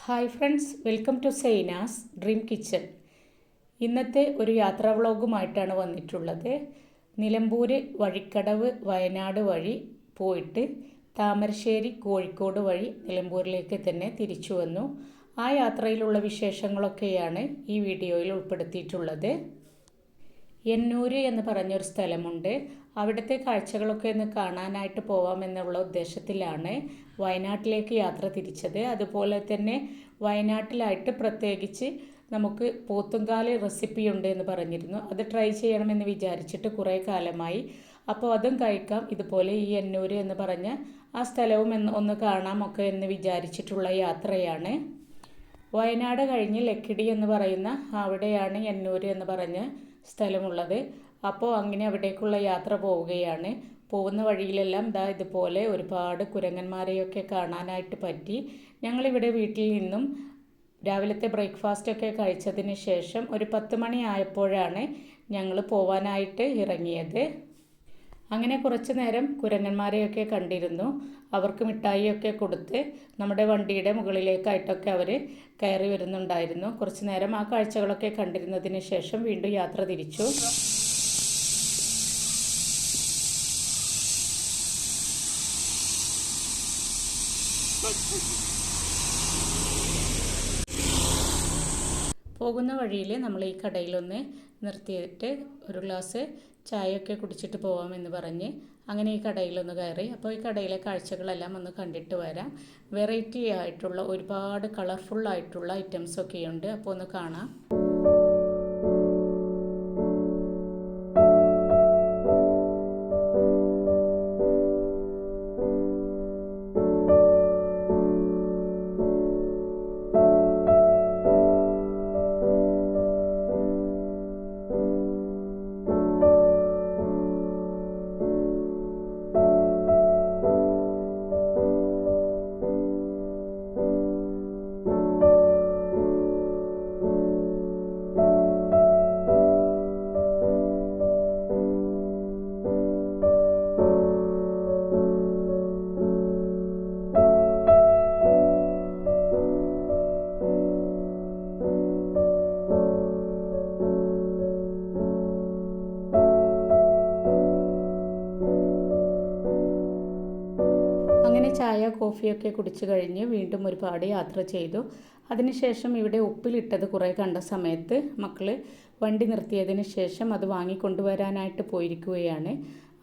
Hi friends, welcome to Zaina's dream kitchen. ഇന്നത്തെ ഒരു യാത്രാ വ്ളോഗുമായിട്ടാണ് വന്നിട്ടുള്ളത്. നിലമ്പൂർ വഴിക്കടവ് വയനാട് വഴി പോയിട്ട് താമരശ്ശേരി കോഴിക്കോട് വഴി നിലമ്പൂരിലേക്ക് തന്നെ തിരിച്ചു വന്നു. ആ യാത്രയിലുള്ള വിശേഷങ്ങളൊക്കെയാണ് ഈ വീഡിയോയിൽ ഉൾപ്പെടുത്തിയിട്ടുള്ളത്. എന്നൂര് എന്ന് പറഞ്ഞൊരു സ്ഥലമുണ്ട്. അവിടുത്തെ കാഴ്ചകളൊക്കെ ഒന്ന് കാണാനായിട്ട് പോവാമെന്നുള്ള ഉദ്ദേശത്തിലാണ് വയനാട്ടിലേക്ക് യാത്ര തിരിച്ചത്. അതുപോലെ തന്നെ വയനാട്ടിലായിട്ട് പ്രത്യേകിച്ച് നമുക്ക് പോത്തുംകാല് റെസിപ്പി ഉണ്ട് എന്ന് പറഞ്ഞിരുന്നു. അത് ട്രൈ ചെയ്യണമെന്ന് വിചാരിച്ചിട്ട് കുറേ കാലമായി. അപ്പോൾ അതും കഴിക്കാം. ഇതുപോലെ ഈ എന്നൂര് എന്ന് പറഞ്ഞ ആ സ്ഥലവും ഒന്ന് കാണാമൊക്കെ എന്ന് വിചാരിച്ചിട്ടുള്ള യാത്രയാണ്. വയനാട് കഴിഞ്ഞ് ലക്കിടി എന്ന് പറയുന്ന അവിടെയാണ് എന്നൂര് എന്ന് പറഞ്ഞ സ്ഥലമുള്ളത്. അപ്പോൾ അങ്ങനെ അവിടേക്കുള്ള യാത്ര പോവുകയാണ്. പോകുന്ന വഴിയിലെല്ലാം ഇതുപോലെ ഒരുപാട് കുരങ്ങന്മാരെയൊക്കെ കാണാനായിട്ട് പറ്റി. ഞങ്ങളിവിടെ വീട്ടിൽ നിന്നും രാവിലത്തെ ബ്രേക്ക്ഫാസ്റ്റൊക്കെ കഴിച്ചതിന് ശേഷം ഒരു 10 മണി ആയപ്പോഴാണ് ഞങ്ങൾ പോവാനായിട്ട് ഇറങ്ങിയത്. അങ്ങനെ കുറച്ച് നേരം കുരങ്ങന്മാരെയൊക്കെ കണ്ടിരുന്നു. അവർക്ക് മിഠായിയൊക്കെ കൊടുത്ത് നമ്മുടെ വണ്ടിയുടെ മുകളിലേക്കായിട്ടൊക്കെ അവർ കയറി വരുന്നുണ്ടായിരുന്നു. കുറച്ച് നേരം ആ കാഴ്ചകളൊക്കെ കണ്ടിരുന്നതിന് ശേഷം വീണ്ടും യാത്ര തിരിച്ചു. പോകുന്ന വഴിയിൽ നമ്മൾ ഈ കടയിലൊന്ന് നിർത്തിയിട്ട് ഒരു ഗ്ലാസ് ചായയൊക്കെ കുടിച്ചിട്ട് പോവാമെന്ന് പറഞ്ഞ് അങ്ങനെ ഈ കടയിലൊന്ന് കയറി. അപ്പോൾ ഈ കടയിലെ കാഴ്ചകളെല്ലാം ഒന്ന് കണ്ടിട്ട് വരാം. വെറൈറ്റി ആയിട്ടുള്ള ഒരുപാട് കളർഫുള്ളായിട്ടുള്ള ഐറ്റംസൊക്കെയുണ്ട്. അപ്പോൾ ഒന്ന് കാണാം. ചായ കോഫിയൊക്കെ കുടിച്ചു കഴിഞ്ഞ് വീണ്ടും ഒരുപാട് യാത്ര ചെയ്തു. അതിനുശേഷം ഇവിടെ ഉപ്പിലിട്ടത് കുറേ കണ്ട സമയത്ത് മക്കൾ വണ്ടി നിർത്തിയതിന് ശേഷം അത് വാങ്ങിക്കൊണ്ടുവരാനായിട്ട് പോയിരിക്കുകയാണ്.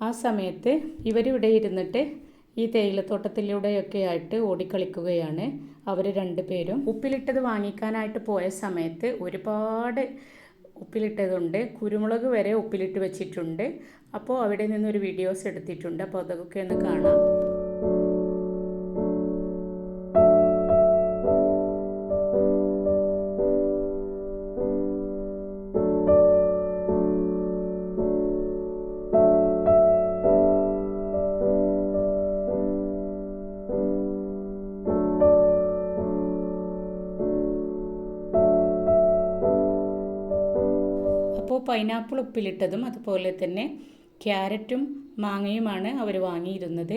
ആ സമയത്ത് ഇവരിവിടെ ഇരുന്നിട്ട് ഈ തേയിലത്തോട്ടത്തിലൂടെയൊക്കെ ആയിട്ട് ഓടിക്കളിക്കുകയാണ് അവർ രണ്ടുപേരും. ഉപ്പിലിട്ടത് വാങ്ങിക്കാനായിട്ട് പോയ സമയത്ത് ഒരുപാട് ഉപ്പിലിട്ടതുണ്ട്. കുരുമുളക് വരെ ഉപ്പിലിട്ട് വെച്ചിട്ടുണ്ട്. അപ്പോൾ അവിടെ നിന്നൊരു വീഡിയോസ് എടുത്തിട്ടുണ്ട്. അപ്പോൾ അതൊക്കെ ഒന്ന് കാണാം. അപ്പോൾ പൈനാപ്പിൾ ഉപ്പിലിട്ടതും അതുപോലെ തന്നെ ക്യാരറ്റും മാങ്ങയുമാണ് അവർ വാങ്ങിയിരുന്നത്.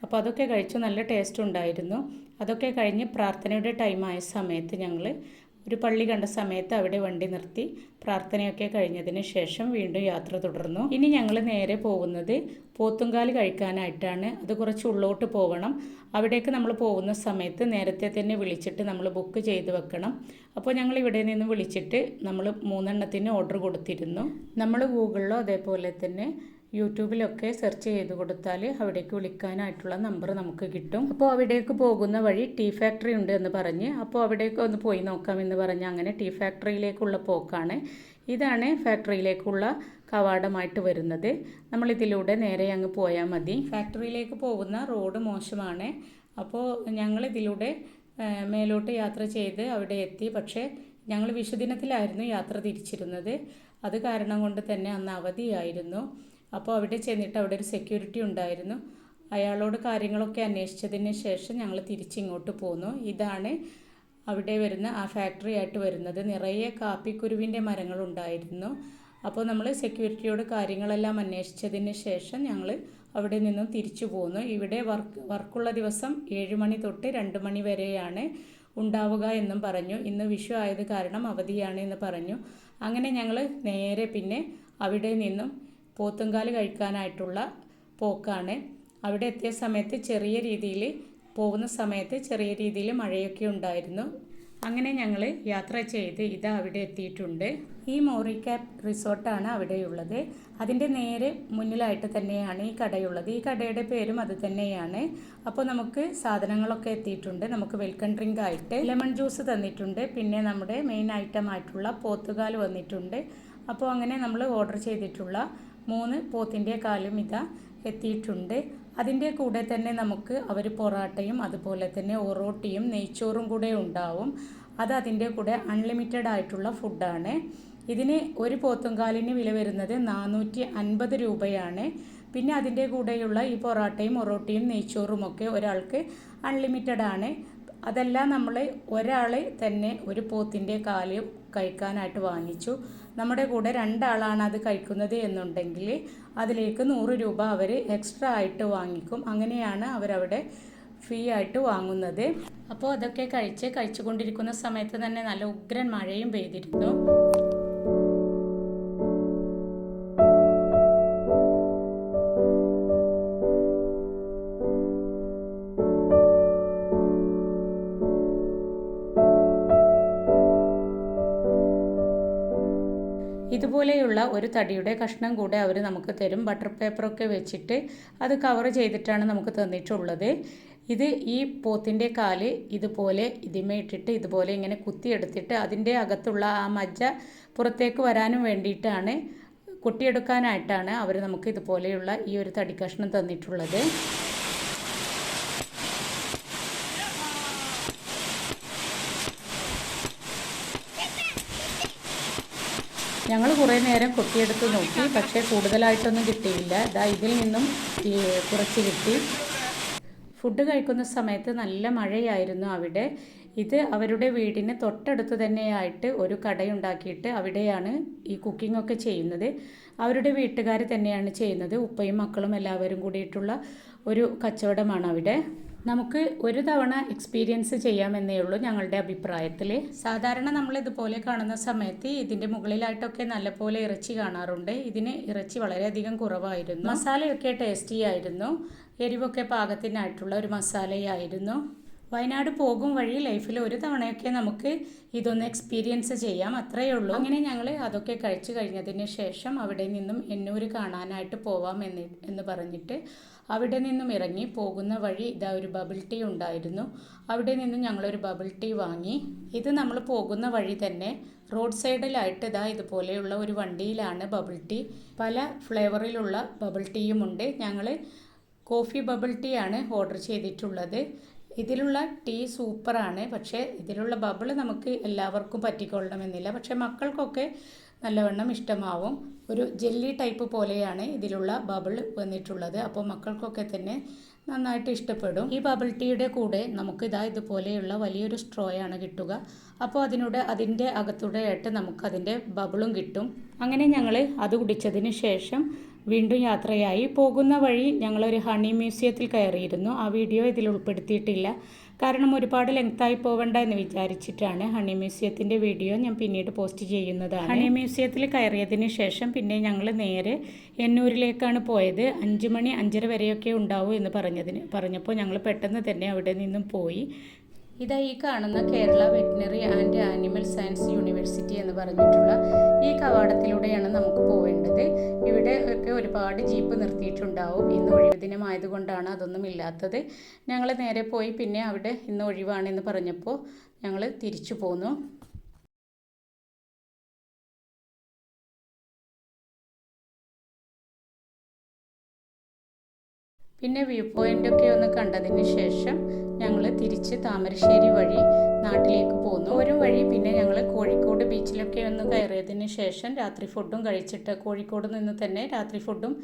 അപ്പോൾ അതൊക്കെ കഴിച്ചു. നല്ല ടേസ്റ്റ് ഉണ്ടായിരുന്നു. അതൊക്കെ കഴിഞ്ഞ് പ്രാർത്ഥനയുടെ ടൈമായ സമയത്ത് ഞങ്ങൾ ഒരു പള്ളി കണ്ട സമയത്ത് അവിടെ വണ്ടി നിർത്തി പ്രാർത്ഥനയൊക്കെ കഴിഞ്ഞതിന് ശേഷം വീണ്ടും യാത്ര തുടർന്നു. ഇനി ഞങ്ങൾ നേരെ പോകുന്നത് പോത്തുംകാല് കഴിക്കാനായിട്ടാണ്. അത് കുറച്ച് ഉള്ളോട്ട് പോകണം. അവിടേക്ക് നമ്മൾ പോകുന്ന സമയത്ത് നേരത്തെ തന്നെ വിളിച്ചിട്ട് നമ്മൾ ബുക്ക് ചെയ്ത് വെക്കണം. അപ്പോൾ ഞങ്ങൾ ഇവിടെ നിന്ന് വിളിച്ചിട്ട് നമ്മൾ 3 എണ്ണത്തിന് ഓർഡർ കൊടുത്തിരുന്നു. നമ്മൾ ഗൂഗിളിലോ അതേപോലെ തന്നെ യൂട്യൂബിലൊക്കെ സെർച്ച് ചെയ്ത് കൊടുത്താൽ അവിടേക്ക് വിളിക്കാനായിട്ടുള്ള നമ്പർ നമുക്ക് കിട്ടും. അപ്പോൾ അവിടേക്ക് പോകുന്ന വഴി ടീ ഫാക്ടറി ഉണ്ട് എന്ന് പറഞ്ഞ് അപ്പോൾ അവിടേക്ക് ഒന്ന് പോയി നോക്കാമെന്ന് പറഞ്ഞ് അങ്ങനെ ടീ ഫാക്ടറിയിലേക്കുള്ള പോക്കാണ്. ഇതാണ് ഫാക്ടറിയിലേക്കുള്ള കവാടമായിട്ട് വരുന്നത്. നമ്മളിതിലൂടെ നേരെ അങ്ങ് പോയാൽ മതി. ഫാക്ടറിയിലേക്ക് പോകുന്ന റോഡ് മോശമാണ്. അപ്പോൾ ഞങ്ങളിതിലൂടെ മേലോട്ട് യാത്ര ചെയ്ത് അവിടെ എത്തി. പക്ഷേ ഞങ്ങൾ വിഷുദിനത്തിലായിരുന്നു യാത്ര തിരിച്ചിരുന്നത്. അത് കാരണം കൊണ്ട് തന്നെ അന്ന് അവധിയായിരുന്നു. അപ്പോൾ അവിടെ ചെന്നിട്ട് അവിടെ ഒരു സെക്യൂരിറ്റി ഉണ്ടായിരുന്നു. അയാളോട് കാര്യങ്ങളൊക്കെ അന്വേഷിച്ചതിന് ശേഷം ഞങ്ങൾ തിരിച്ചിങ്ങോട്ട് പോന്നു. ഇതാണ് അവിടെ വരുന്ന ആ ഫാക്ടറി ആയിട്ട് വരുന്നത്. നിറയെ കാപ്പിക്കുരുവിൻ്റെ മരങ്ങളുണ്ടായിരുന്നു. അപ്പോൾ നമ്മൾ സെക്യൂരിറ്റിയോട് കാര്യങ്ങളെല്ലാം അന്വേഷിച്ചതിന് ശേഷം ഞങ്ങൾ അവിടെ നിന്നും തിരിച്ചു പോന്നു. ഇവിടെ വർക്കുള്ള ദിവസം 7 മണി തൊട്ട് 2 മണി വരെയാണ് ഉണ്ടാവുക എന്നും പറഞ്ഞു. ഇന്ന് വിഷു ആയത് കാരണം അവധിയാണ് എന്ന് പറഞ്ഞു. അങ്ങനെ ഞങ്ങൾ നേരെ പിന്നെ അവിടെ നിന്നും പോത്തുംകാല് കഴിക്കാനായിട്ടുള്ള പോക്കാണ്. അവിടെ എത്തിയ സമയത്ത് പോകുന്ന സമയത്ത് ചെറിയ രീതിയിൽ മഴയൊക്കെ ഉണ്ടായിരുന്നു. അങ്ങനെ ഞങ്ങൾ യാത്ര ചെയ്ത് ഇതാ അവിടെ എത്തിയിട്ടുണ്ട്. ഈ മോറിക്യാപ് റിസോർട്ടാണ് അവിടെയുള്ളത്. അതിൻ്റെ നേരെ മുന്നിലായിട്ട് തന്നെയാണ് ഈ കടയുള്ളത്. ഈ കടയുടെ പേരും അത് തന്നെയാണ്. അപ്പോൾ നമുക്ക് സാധനങ്ങളൊക്കെ എത്തിയിട്ടുണ്ട്. നമുക്ക് വെൽക്കം ഡ്രിങ്ക് ആയിട്ട് ലെമൺ ജ്യൂസ് തന്നിട്ടുണ്ട്. പിന്നെ നമ്മുടെ മെയിൻ ഐറ്റം ആയിട്ടുള്ള പോത്തുകാൽ വന്നിട്ടുണ്ട്. അപ്പോൾ അങ്ങനെ നമ്മൾ ഓർഡർ ചെയ്തിട്ടുള്ള 3 പോത്തിൻ്റെ കാലും ഇതാ എത്തിയിട്ടുണ്ട്. അതിൻ്റെ കൂടെ തന്നെ നമുക്ക് അവർ പൊറാട്ടയും അതുപോലെ തന്നെ ഒറോട്ടിയും നെയ്ച്ചോറും കൂടെ ഉണ്ടാവും. അത് അതിൻ്റെ കൂടെ അൺലിമിറ്റഡ് ആയിട്ടുള്ള ഫുഡാണ്. ഇതിന് ഒരു പോത്തുംകാലിന് വില വരുന്നത് 450 രൂപയാണ്. പിന്നെ അതിൻ്റെ കൂടെയുള്ള ഈ പൊറാട്ടയും ഒറോട്ടിയും നെയ്ച്ചോറും ഒക്കെ ഒരാൾക്ക് അൺലിമിറ്റഡ് ആണ്. അതെല്ലാം നമ്മൾ ഒരാൾ തന്നെ ഒരു പോത്തിൻ്റെ കാല് കഴിക്കാനായിട്ട് വാങ്ങിച്ചു. നമ്മുടെ കൂടെ 2 ആളാണ് അത് കഴിക്കുന്നത് എന്നുണ്ടെങ്കിൽ അതിലേക്ക് 100 രൂപ അവർ എക്സ്ട്രാ ആയിട്ട് വാങ്ങിക്കും. അങ്ങനെയാണ് അവരവിടെ ഫീ ആയിട്ട് വാങ്ങുന്നത്. അപ്പോൾ അതൊക്കെ കഴിച്ചുകൊണ്ടിരിക്കുന്ന സമയത്ത് തന്നെ നല്ല ഉഗ്രൻ മഴയും പെയ്തിരുന്നു. ഇതുപോലെയുള്ള ഒരു തടിയുടെ കഷ്ണം കൂടെ അവർ നമുക്ക് തരും. ബട്ടർ പേപ്പറൊക്കെ വെച്ചിട്ട് അത് കവർ ചെയ്തിട്ടാണ് നമുക്ക് തന്നിട്ടുള്ളത്. ഇത് ഈ പോത്തിൻ്റെ കാല് ഇതുപോലെ ഇതിമേ ഇട്ടിട്ട് ഇതുപോലെ ഇങ്ങനെ കുത്തിയെടുത്തിട്ട് അതിൻ്റെ അകത്തുള്ള ആ മജ്ജ പുറത്തേക്ക് വരാനും വേണ്ടിയിട്ടാണ്, കൊട്ടിയെടുക്കാനായിട്ടാണ് അവർ നമുക്ക് ഇതുപോലെയുള്ള ഈ ഒരു തടി കഷ്ണം തന്നിട്ടുള്ളത്. ഞങ്ങൾ കുറേ നേരം കൊത്തിയെടുത്ത് നോക്കി, പക്ഷേ കൂടുതലായിട്ടൊന്നും കിട്ടിയില്ല. ഇതിൽ നിന്നും കുറച്ച് കിട്ടി. ഫുഡ് കഴിക്കുന്ന സമയത്ത് നല്ല മഴയായിരുന്നു അവിടെ. ഇത് അവരുടെ വീടിന് തൊട്ടടുത്ത് തന്നെയായിട്ട് ഒരു കടയുണ്ടാക്കിയിട്ട് അവിടെയാണ് ഈ കുക്കിംഗ് ഒക്കെ ചെയ്യുന്നത്. അവരുടെ വീട്ടുകാർ തന്നെയാണ് ചെയ്യുന്നത്. ഉപ്പയും മക്കളും എല്ലാവരും കൂടിയിട്ടുള്ള ഒരു കച്ചവടമാണ് അവിടെ. നമുക്ക് ഒരു തവണ എക്സ്പീരിയൻസ് ചെയ്യാമെന്നേ ഉള്ളൂ ഞങ്ങളുടെ അഭിപ്രായത്തിൽ. സാധാരണ നമ്മൾ ഇതുപോലെ കാണുന്ന സമയത്ത് ഇതിൻ്റെ മുകളിലായിട്ടൊക്കെ നല്ലപോലെ ഇറച്ചി കാണാറുണ്ട്. ഇതിന് ഇറച്ചി വളരെയധികം കുറവായിരുന്നു. മസാലയൊക്കെ ടേസ്റ്റി ആയിരുന്നു. എരിവൊക്കെ പാകത്തിനായിട്ടുള്ള ഒരു മസാലയായിരുന്നു. വയനാട് പോകും വഴി ലൈഫിൽ ഒരു തവണയൊക്കെ നമുക്ക് ഇതൊന്ന് എക്സ്പീരിയൻസ് ചെയ്യാം, അത്രയേ ഉള്ളൂ. അങ്ങനെ ഞങ്ങൾ അതൊക്കെ കഴിച്ചു കഴിഞ്ഞതിന് ശേഷം അവിടെ നിന്നും എന്നൂർ കാണാനായിട്ട് പോവാം എന്ന് പറഞ്ഞിട്ട് അവിടെ നിന്നും ഇറങ്ങി പോകുന്ന വഴി ഇതാ ഒരു ബബിൾ ടീ ഉണ്ടായിരുന്നു. അവിടെ നിന്നും ഞങ്ങളൊരു ബബിൾ ടീ വാങ്ങി. ഇത് നമ്മൾ പോകുന്ന വഴി തന്നെ റോഡ് സൈഡിലായിട്ട് ഇതുപോലെയുള്ള ഒരു വണ്ടിയിലാണ് ബബിൾ ടീ. പല ഫ്ലേവറിലുള്ള ബബിൾ ടീയും ഉണ്ട്. ഞങ്ങൾ കോഫി ബബിൾ ടീ ആണ് ഓർഡർ ചെയ്തിട്ടുള്ളത്. ഇതിലുള്ള ടീ സൂപ്പറാണ്. പക്ഷേ ഇതിലുള്ള ബബിൾ നമുക്ക് എല്ലാവർക്കും പറ്റിക്കൊള്ളണമെന്നില്ല. പക്ഷേ മക്കൾക്കൊക്കെ നല്ലവണ്ണം ഇഷ്ടമാവും. ഒരു ജെല്ലി ടൈപ്പ് പോലെയാണ് ഇതിലുള്ള ബബിൾ വന്നിട്ടുള്ളത്. അപ്പോൾ മക്കൾക്കൊക്കെ തന്നെ നന്നായിട്ട് ഇഷ്ടപ്പെടും. ഈ ബബിൾ ടീയുടെ കൂടെ നമുക്ക് ഇതുപോലെയുള്ള വലിയൊരു സ്ട്രോയാണ് കിട്ടുക. അപ്പോൾ അതിൻ്റെ അകത്തൂടെയായിട്ട് നമുക്കതിൻ്റെ ബബിളും കിട്ടും. അങ്ങനെ ഞങ്ങൾ അത് കുടിച്ചതിന് ശേഷം വീണ്ടും യാത്രയായി. പോകുന്ന വഴി ഞങ്ങളൊരു ഹണി മ്യൂസിയത്തിൽ കയറിയിരുന്നു. ആ വീഡിയോ ഇതിൽ ഉൾപ്പെടുത്തിയിട്ടില്ല, കാരണം ഒരുപാട് ലെങ്തായി പോകണ്ട എന്ന് വിചാരിച്ചിട്ടാണ്. ഹണി മ്യൂസിയത്തിൻ്റെ വീഡിയോ ഞാൻ പിന്നീട് പോസ്റ്റ് ചെയ്യുന്നതാണ്. ഹണി മ്യൂസിയത്തിൽ കയറിയതിന് ശേഷം പിന്നെ ഞങ്ങൾ നേരെ എന്നൂരിലേക്കാണ് പോയത്. 5 മണി 5:30 വരെയൊക്കെ ഉണ്ടാവും എന്ന് പറഞ്ഞപ്പോൾ ഞങ്ങൾ പെട്ടെന്ന് തന്നെ അവിടെ നിന്നും പോയി. ഈ കാണുന്ന Kerala veterinary and animal science university എന്ന് പറഞ്ഞിട്ടുള്ള ഈ കവാടത്തിലൂടെയാണ് നമുക്ക് പോവേണ്ടത്. ഇവിടെ ഒക്കെ ഒരുപാട് ജീപ്പ് നിർത്തിയിട്ടുണ്ടാവും. ഇന്ന് ഒഴിവ് ദിനമായതുകൊണ്ടാണ് അതൊന്നും ഇല്ലാത്തത്. ഞങ്ങൾ നേരെ പോയി. പിന്നെ അവിടെ ഇന്ന് ഒഴിവാണെന്ന് പറഞ്ഞപ്പോൾ ഞങ്ങൾ തിരിച്ചു പോന്നു. പിന്നെ വ്യൂ പോയിൻ്റൊക്കെ ഒന്ന് കണ്ടതിന് ശേഷം ഞങ്ങൾ തിരിച്ച് താമരശ്ശേരി വഴി നാട്ടിലേക്ക് പോന്നു. ഒരു വഴി പിന്നെ ഞങ്ങൾ കോഴിക്കോട് ബീച്ചിലൊക്കെ ഒന്ന് കയറിയതിന് ശേഷം രാത്രി ഫുഡും കഴിച്ചിട്ട് കോഴിക്കോട് നിന്ന് തന്നെ രാത്രി ഫുഡും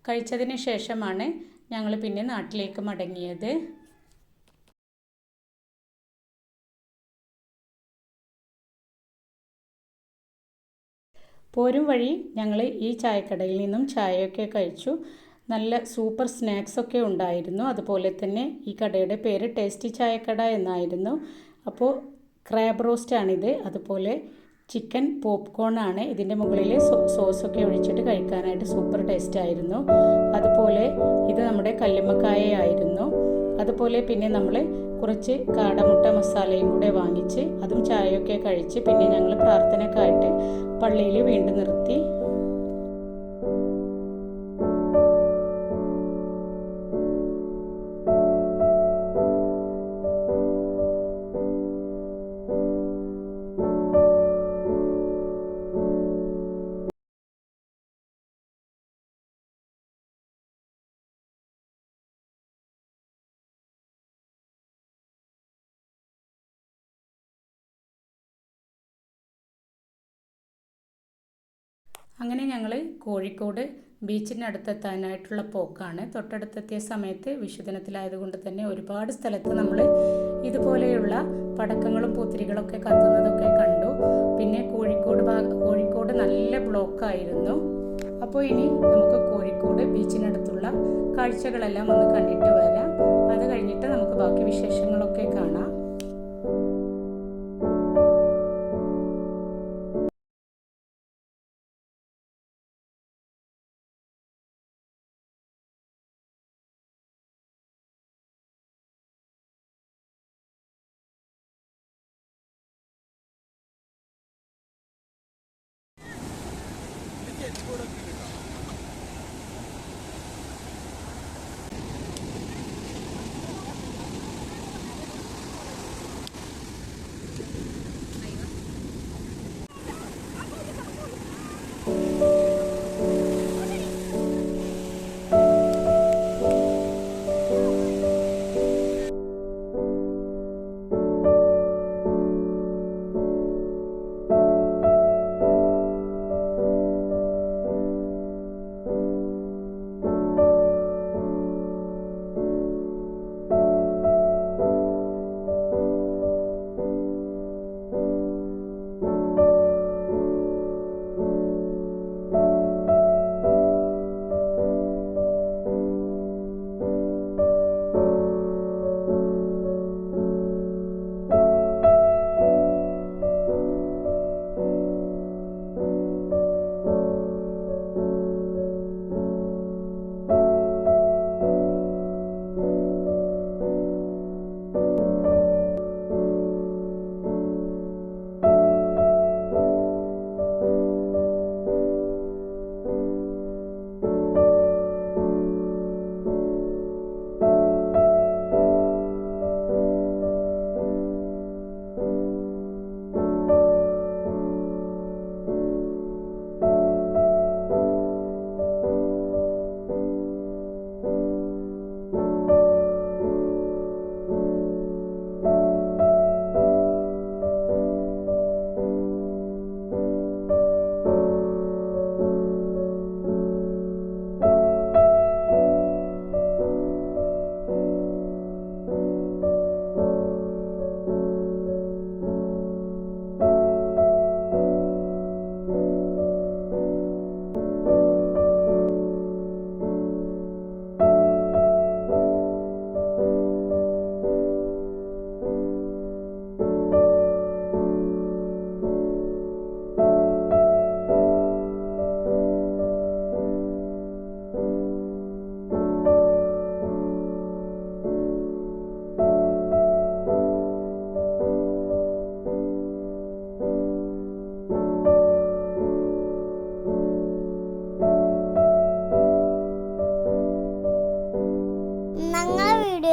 കഴിച്ചതിന് ശേഷമാണ് ഞങ്ങൾ പിന്നെ നാട്ടിലേക്ക് മടങ്ങിയത്. പോരും വഴി ഞങ്ങൾ ഈ ചായക്കടയിൽ നിന്നും ചായയൊക്കെ കഴിച്ചു. നല്ല സൂപ്പർ സ്നാക്സൊക്കെ ഉണ്ടായിരുന്നു. അതുപോലെ തന്നെ ഈ കടയുടെ പേര് ടേസ്റ്റി ചായക്കട എന്നായിരുന്നു. അപ്പോൾ ക്രാബ് റോസ്റ്റാണിത്. അതുപോലെ ചിക്കൻ പോപ്കോൺ ആണ്. ഇതിൻ്റെ മുകളിൽ സോസൊക്കെ ഒഴിച്ചിട്ട് കഴിക്കാനായിട്ട് സൂപ്പർ ടേസ്റ്റ് ആയിരുന്നു. അതുപോലെ ഇത് നമ്മുടെ കല്ലുമ്മക്കായ ആയിരുന്നു. അതുപോലെ പിന്നെ നമ്മൾ കുറച്ച് കാടമുട്ട മസാലയും കൂടെ വാങ്ങിച്ച് അതും ചായയൊക്കെ കഴിച്ച് പിന്നെ ഞങ്ങൾ പ്രാർത്ഥനയ്ക്കായിട്ട് പള്ളിയിൽ വീണ്ടും നിർത്തി. അങ്ങനെ ഞങ്ങൾ കോഴിക്കോട് ബീച്ചിൻ്റെ അടുത്തെത്താനായിട്ടുള്ള പോക്കാണ്. തൊട്ടടുത്തെത്തിയ സമയത്ത് വിഷുദിനത്തിലായതുകൊണ്ട് തന്നെ ഒരുപാട് സ്ഥലത്ത് നമ്മൾ ഇതുപോലെയുള്ള പടക്കങ്ങളും പൂത്തിരികളൊക്കെ കത്തുന്നതൊക്കെ കണ്ടു. പിന്നെ കോഴിക്കോട് നല്ല ബ്ലോക്കായിരുന്നു. അപ്പോൾ ഇനി നമുക്ക് കോഴിക്കോട് ബീച്ചിനടുത്തുള്ള കാഴ്ചകളെല്ലാം ഒന്ന് കണ്ടിട്ട് വരാം. അത് കഴിഞ്ഞിട്ട് നമുക്ക് ബാക്കി വിശേഷങ്ങളൊക്കെ കാണാം.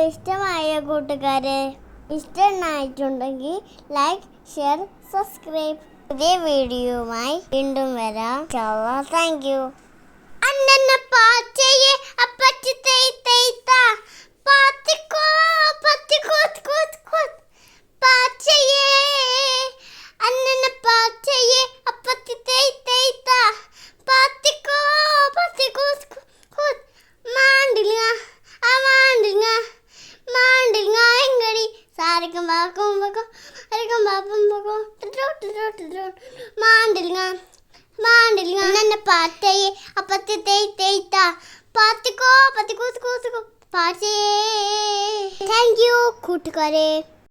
ഇഷ്ടമായ കൂട്ടുകാരെ ഇഷ്ടമായിട്ടുണ്ടെങ്കിൽ ലൈക്ക്, ഷെയർ, സബ്സ്ക്രൈബ്. പുതിയ വീഡിയോയുമായി വീണ്ടും വരാം. Thank you. അന്നന്ന പാച്ചയെ അപ്പച്ചി തേയ് തേയ്ത പാത്തിക്കോ പത്തിക്കോ കൂത്ത് കൂത്ത് പാച്ചയെ അന്നന്ന പാച്ചയെ അപ്പച്ചി തേയ് തേയ്ത പാത്തിക്കോ പത്തിക്കോ കൂത്ത് മാണ്ടില്ല മാണ്ടില്ല മാണ്ടില്ല എങ്കടി സാരിക്കും വാക്കും വാക്കും അരിക്കും വാപ്പം വാക്കും മാണ്ടില്ല മാണ്ടില്ല അന്നന്ന പാച്ചയെ അപ്പച്ചി തേയ് തേയ്ത പാത്തിക്കോ പത്തിക്കോ കൂത്ത് പാച്ചയെ. താങ്ക് യു കൂട്ടുകാരെ.